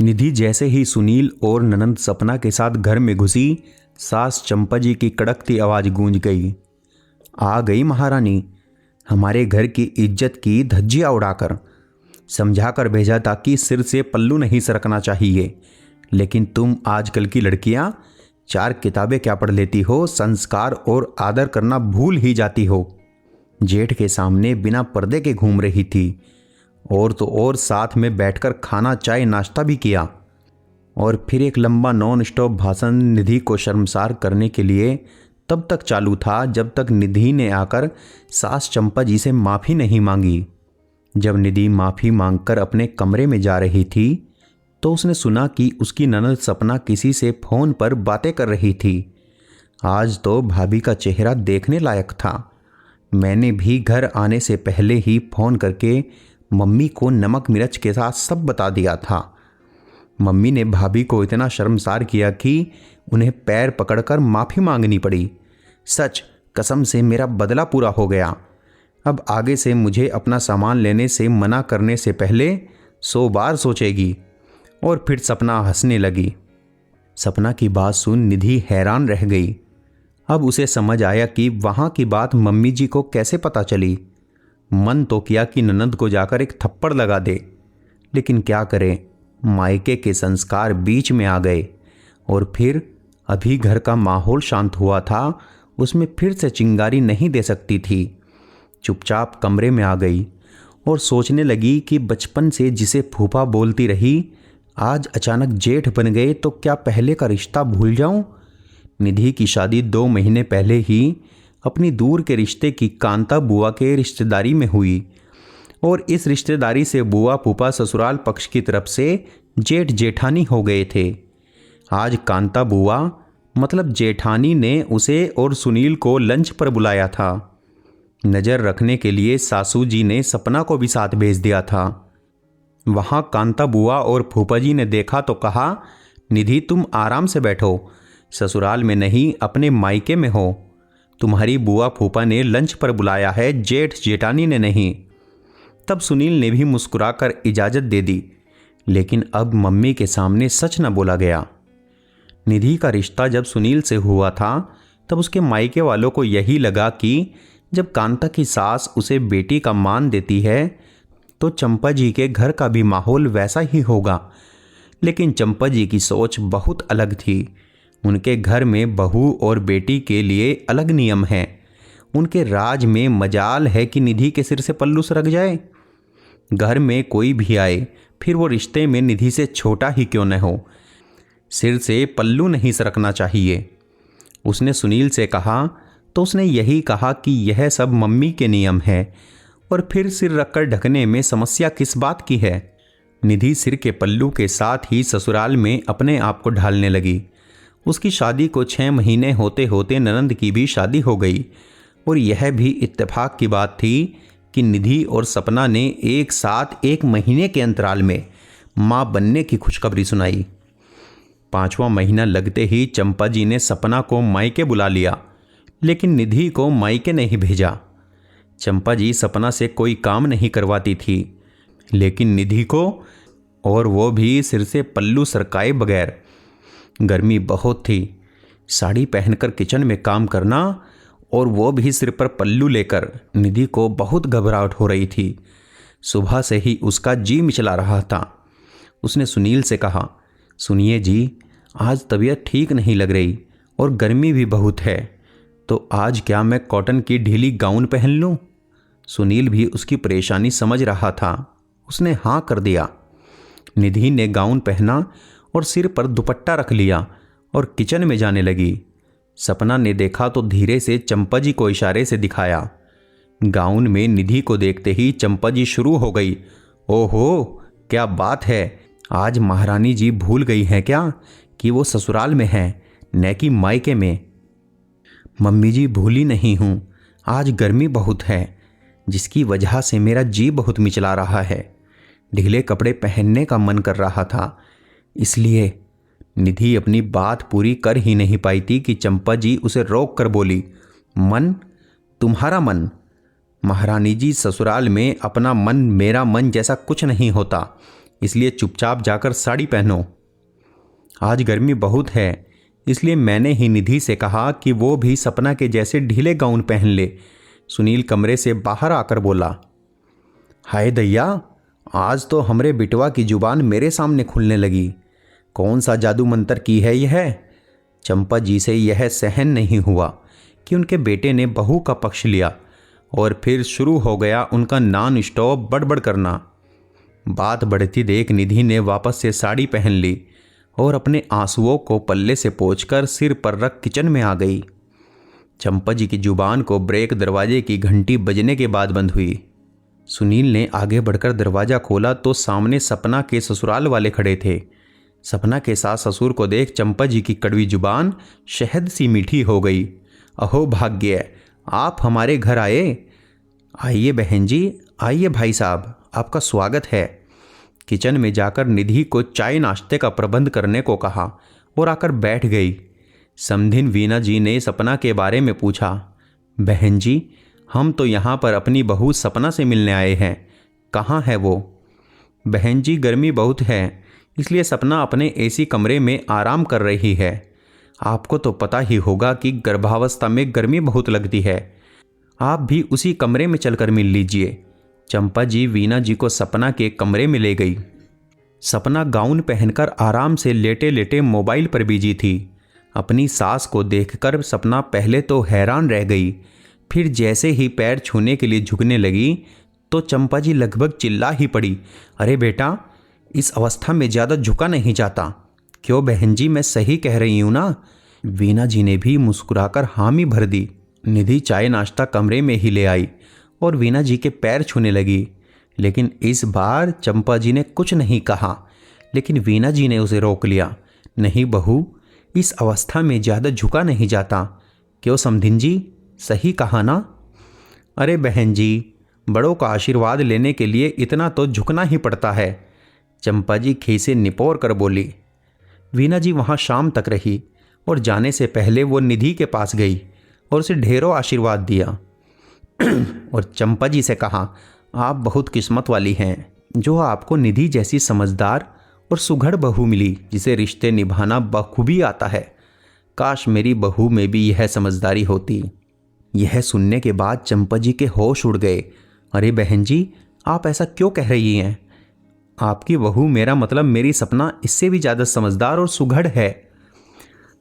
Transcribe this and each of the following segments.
निधि जैसे ही सुनील और ननंद सपना के साथ घर में घुसी, सास चंपा जी की कड़कती आवाज गूंज गई। आ गई महारानी, हमारे घर की इज्जत की धज्जियां उड़ाकर। समझा कर भेजा था कि सिर से पल्लू नहीं सरकना चाहिए, लेकिन तुम आजकल की लड़कियां 4 किताबें क्या पढ़ लेती हो, संस्कार और आदर करना भूल ही जाती हो। जेठ के सामने बिना पर्दे के घूम रही थी, और तो और साथ में बैठकर खाना चाय नाश्ता भी किया। और फिर एक लंबा नॉन स्टॉप भाषण निधि को शर्मसार करने के लिए तब तक चालू था जब तक निधि ने आकर सास चंपा जी से माफ़ी नहीं मांगी। जब निधि माफ़ी मांगकर अपने कमरे में जा रही थी तो उसने सुना कि उसकी ननद सपना किसी से फ़ोन पर बातें कर रही थी। आज तो भाभी का चेहरा देखने लायक था। मैंने भी घर आने से पहले ही फ़ोन करके मम्मी को नमक मिर्च के साथ सब बता दिया था। मम्मी ने भाभी को इतना शर्मसार किया कि उन्हें पैर पकड़कर माफ़ी मांगनी पड़ी। सच कसम से मेरा बदला पूरा हो गया। अब आगे से मुझे अपना सामान लेने से मना करने से पहले 100 बार सोचेगी। और फिर सपना हंसने लगी। सपना की बात सुन निधि हैरान रह गई। अब उसे समझ आया कि वहाँ की बात मम्मी जी को कैसे पता चली। मन तो किया कि ननद को जाकर एक थप्पड़ लगा दे, लेकिन क्या करे, मायके के संस्कार बीच में आ गए। और फिर अभी घर का माहौल शांत हुआ था, उसमें फिर से चिंगारी नहीं दे सकती थी। चुपचाप कमरे में आ गई और सोचने लगी कि बचपन से जिसे फूफा बोलती रही, आज अचानक जेठ बन गए तो क्या पहले का रिश्ता भूल जाऊं। निधि की शादी 2 महीने पहले ही अपनी दूर के रिश्ते की कांता बुआ के रिश्तेदारी में हुई, और इस रिश्तेदारी से बुआ फूफा ससुराल पक्ष की तरफ से जेठ जेठानी हो गए थे। आज कांता बुआ मतलब जेठानी ने उसे और सुनील को लंच पर बुलाया था। नज़र रखने के लिए सासू जी ने सपना को भी साथ भेज दिया था। वहाँ कांता बुआ और फूफा जी ने देखा तो कहा, निधि तुम आराम से बैठो, ससुराल में नहीं अपने मायके में हो। तुम्हारी बुआ फूफा ने लंच पर बुलाया है, जेठ जेठानी ने नहीं। तब सुनील ने भी मुस्कुराकर इजाज़त दे दी, लेकिन अब मम्मी के सामने सच न बोला गया। निधि का रिश्ता जब सुनील से हुआ था तब उसके मायके वालों को यही लगा कि जब कांता की सास उसे बेटी का मान देती है तो चंपा जी के घर का भी माहौल वैसा ही होगा। लेकिन चंपा जी की सोच बहुत अलग थी। उनके घर में बहू और बेटी के लिए अलग नियम हैं। उनके राज में मजाल है कि निधि के सिर से पल्लू सरक जाए। घर में कोई भी आए, फिर वो रिश्ते में निधि से छोटा ही क्यों न हो, सिर से पल्लू नहीं सरकना चाहिए। उसने सुनील से कहा तो उसने यही कहा कि यह सब मम्मी के नियम है, और फिर सिर रखकर ढकने में समस्या किस बात की है। निधि सिर के पल्लू के साथ ही ससुराल में अपने आप को ढालने लगी। उसकी शादी को 6 महीने होते होते ननंद की भी शादी हो गई, और यह भी इत्तेफाक की बात थी कि निधि और सपना ने एक साथ 1 महीने के अंतराल में माँ बनने की खुशखबरी सुनाई। 5वां महीना लगते ही चंपा जी ने सपना को मायके बुला लिया, लेकिन निधि को मायके नहीं भेजा। चंपा जी सपना से कोई काम नहीं करवाती थी, लेकिन निधि को, और वो भी सिर से पल्लू सरकाए बगैर। गर्मी बहुत थी, साड़ी पहनकर किचन में काम करना, और वो भी सिर पर पल्लू लेकर, निधि को बहुत घबराहट हो रही थी। सुबह से ही उसका जी मिचला रहा था। उसने सुनील से कहा, सुनिए जी, आज तबीयत ठीक नहीं लग रही और गर्मी भी बहुत है, तो आज क्या मैं कॉटन की ढीली गाउन पहन लूं? सुनील भी उसकी परेशानी समझ रहा था। उसने हाँ कर दिया। निधि ने गाउन पहना और सिर पर दुपट्टा रख लिया और किचन में जाने लगी। सपना ने देखा तो धीरे से चंपा जी को इशारे से दिखाया। गाउन में निधि को देखते ही चंपा जी शुरू हो गई, ओहो क्या बात है, आज महारानी जी भूल गई हैं क्या कि वो ससुराल में हैं, न कि मायके में। मम्मी जी भूली नहीं हूँ, आज गर्मी बहुत है, जिसकी वजह से मेरा जी बहुत मिचला रहा है। ढीले कपड़े पहनने का मन कर रहा था, इसलिए। निधि अपनी बात पूरी कर ही नहीं पाई थी कि चंपा जी उसे रोक कर बोली, मन? तुम्हारा मन? महारानी जी, ससुराल में अपना मन मेरा मन जैसा कुछ नहीं होता। इसलिए चुपचाप जाकर साड़ी पहनो। आज गर्मी बहुत है, इसलिए मैंने ही निधि से कहा कि वो भी सपना के जैसे ढीले गाउन पहन ले। सुनील कमरे से बाहर आकर बोला। हाय दैया, आज तो हमरे बिटवा की जुबान मेरे सामने खुलने लगी। कौन सा जादू मंतर की है यह? चंपा जी से यह सहन नहीं हुआ कि उनके बेटे ने बहू का पक्ष लिया और फिर शुरू हो गया उनका नॉन स्टॉप बड़बड़ करना। बात बढ़ती देख निधि ने वापस से साड़ी पहन ली और अपने आंसुओं को पल्ले से पोंछकर सिर पर रख किचन में आ गई। चंपा जी की जुबान को ब्रेक दरवाजे की घंटी बजने के बाद बंद हुई। सुनील ने आगे बढ़कर दरवाज़ा खोला तो सामने सपना के ससुराल वाले खड़े थे। सपना के सास ससुर को देख चंपा जी की कड़वी जुबान शहद सी मीठी हो गई। अहो भाग्य, आप हमारे घर आए। आइए बहन जी, आइए भाई साहब, आपका स्वागत है। किचन में जाकर निधि को चाय नाश्ते का प्रबंध करने को कहा और आकर बैठ गई। समधिन वीना जी ने सपना के बारे में पूछा। बहन जी, हम तो यहाँ पर अपनी बहू सपना से मिलने आए हैं, कहाँ है वो? बहन जी, गर्मी बहुत है, इसलिए सपना अपने एसी कमरे में आराम कर रही है। आपको तो पता ही होगा कि गर्भावस्था में गर्मी बहुत लगती है। आप भी उसी कमरे में चलकर मिल लीजिए। चंपा जी वीना जी को सपना के कमरे में ले गई। सपना गाउन पहनकर आराम से लेटे लेटे मोबाइल पर बिजी थी। अपनी सास को देखकर सपना पहले तो हैरान रह गई, फिर जैसे ही पैर छूने के लिए झुकने लगी तो चंपा जी लगभग चिल्ला ही पड़ी। अरे बेटा, इस अवस्था में ज़्यादा झुका नहीं जाता। क्यों बहन जी, मैं सही कह रही हूँ ना? वीना जी ने भी मुस्कुराकर हामी भर दी। निधि चाय नाश्ता कमरे में ही ले आई और वीना जी के पैर छूने लगी, लेकिन इस बार चंपा जी ने कुछ नहीं कहा। लेकिन वीना जी ने उसे रोक लिया। नहीं बहू, इस अवस्था में ज़्यादा झुका नहीं जाता। क्यों समधिन जी, सही कहा ना? अरे बहन जी, बड़ों का आशीर्वाद लेने के लिए इतना तो झुकना ही पड़ता है। चंपा जी खीसे निपोर कर बोली। वीना जी वहाँ शाम तक रही और जाने से पहले वो निधि के पास गई और उसे ढेरों आशीर्वाद दिया और चंपा जी से कहा, आप बहुत किस्मत वाली हैं जो आपको निधि जैसी समझदार और सुघड़ बहू मिली जिसे रिश्ते निभाना बखूबी आता है। काश मेरी बहू में भी यह समझदारी होती। यह सुनने के बाद चंपा जी के होश उड़ गए। अरे बहन जी, आप ऐसा क्यों कह रही हैं? आपकी बहू, मेरा मतलब मेरी सपना, इससे भी ज़्यादा समझदार और सुघड़ है।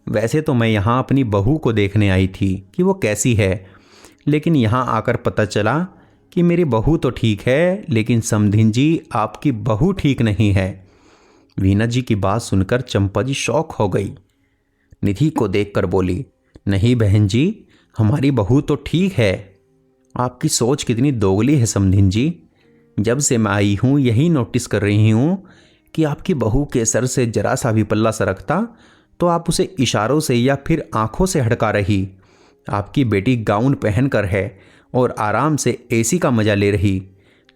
वैसे तो मैं यहाँ अपनी बहू को देखने आई थी कि वो कैसी है, लेकिन यहाँ आकर पता चला कि मेरी बहू तो ठीक है, लेकिन समधिन जी आपकी बहू ठीक नहीं है। वीना जी की बात सुनकर चंपा जी शॉक हो गई। निधि को देखकर बोली, नहीं बहन जी, हमारी बहू तो ठीक है। आपकी सोच कितनी दोगली है समधिन जी। जब से मैं आई हूँ यही नोटिस कर रही हूँ कि आपकी बहू के सर से जरा सा भी पल्ला सरकता तो आप उसे इशारों से या फिर आंखों से हड़का रही। आपकी बेटी गाउन पहनकर है और आराम से एसी का मजा ले रही,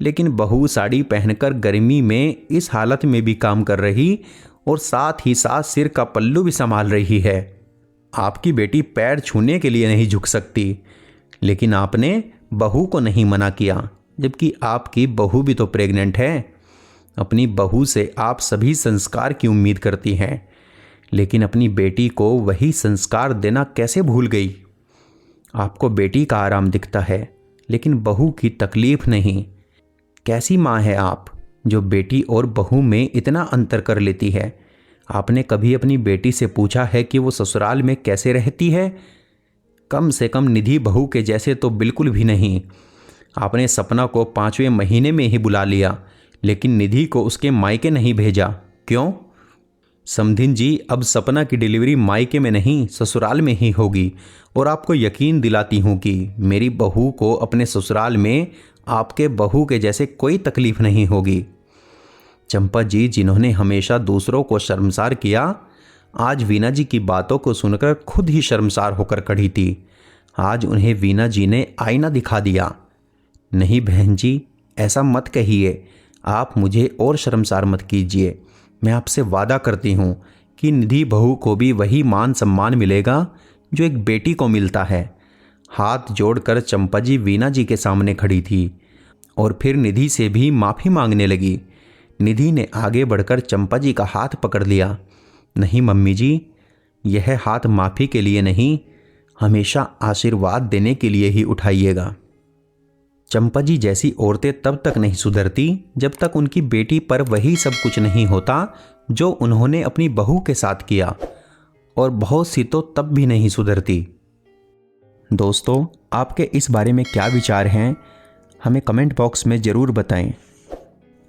लेकिन बहू साड़ी पहनकर गर्मी में इस हालत में भी काम कर रही और साथ ही साथ सिर का पल्लू भी संभाल रही है। आपकी बेटी पैर छूने के लिए नहीं झुक सकती, लेकिन आपने बहू को नहीं मना किया, जबकि आपकी बहू भी तो प्रेग्नेंट है। अपनी बहू से आप सभी संस्कार की उम्मीद करती हैं, लेकिन अपनी बेटी को वही संस्कार देना कैसे भूल गई? आपको बेटी का आराम दिखता है, लेकिन बहू की तकलीफ नहीं। कैसी माँ है आप जो बेटी और बहू में इतना अंतर कर लेती है? आपने कभी अपनी बेटी से पूछा है कि वो ससुराल में कैसे रहती है? कम से कम निधि बहू के जैसे तो बिल्कुल भी नहीं। आपने सपना को 5वें महीने में ही बुला लिया, लेकिन निधि को उसके मायके नहीं भेजा। क्यों? समधिन जी, अब सपना की डिलीवरी मायके में नहीं ससुराल में ही होगी, और आपको यकीन दिलाती हूँ कि मेरी बहू को अपने ससुराल में आपके बहू के जैसे कोई तकलीफ नहीं होगी। चंपा जी, जिन्होंने हमेशा दूसरों को शर्मसार किया, आज वीना जी की बातों को सुनकर खुद ही शर्मसार होकर खड़ी थी। आज उन्हें वीना जी ने आईना दिखा दिया। नहीं बहन जी, ऐसा मत कहिए। आप मुझे और शर्मसार मत कीजिए। मैं आपसे वादा करती हूँ कि निधि बहू को भी वही मान सम्मान मिलेगा जो एक बेटी को मिलता है। हाथ जोड़कर चंपा जी वीना जी के सामने खड़ी थी और फिर निधि से भी माफ़ी मांगने लगी। निधि ने आगे बढ़कर चंपा जी का हाथ पकड़ लिया। नहीं मम्मी जी, यह हाथ माफ़ी के लिए नहीं, हमेशा आशीर्वाद देने के लिए ही उठाइएगा। चंपा जी जैसी औरतें तब तक नहीं सुधरती जब तक उनकी बेटी पर वही सब कुछ नहीं होता जो उन्होंने अपनी बहू के साथ किया, और बहुत सी तो तब भी नहीं सुधरती। दोस्तों, आपके इस बारे में क्या विचार हैं, हमें कमेंट बॉक्स में ज़रूर बताएं।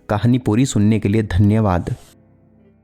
कहानी पूरी सुनने के लिए धन्यवाद।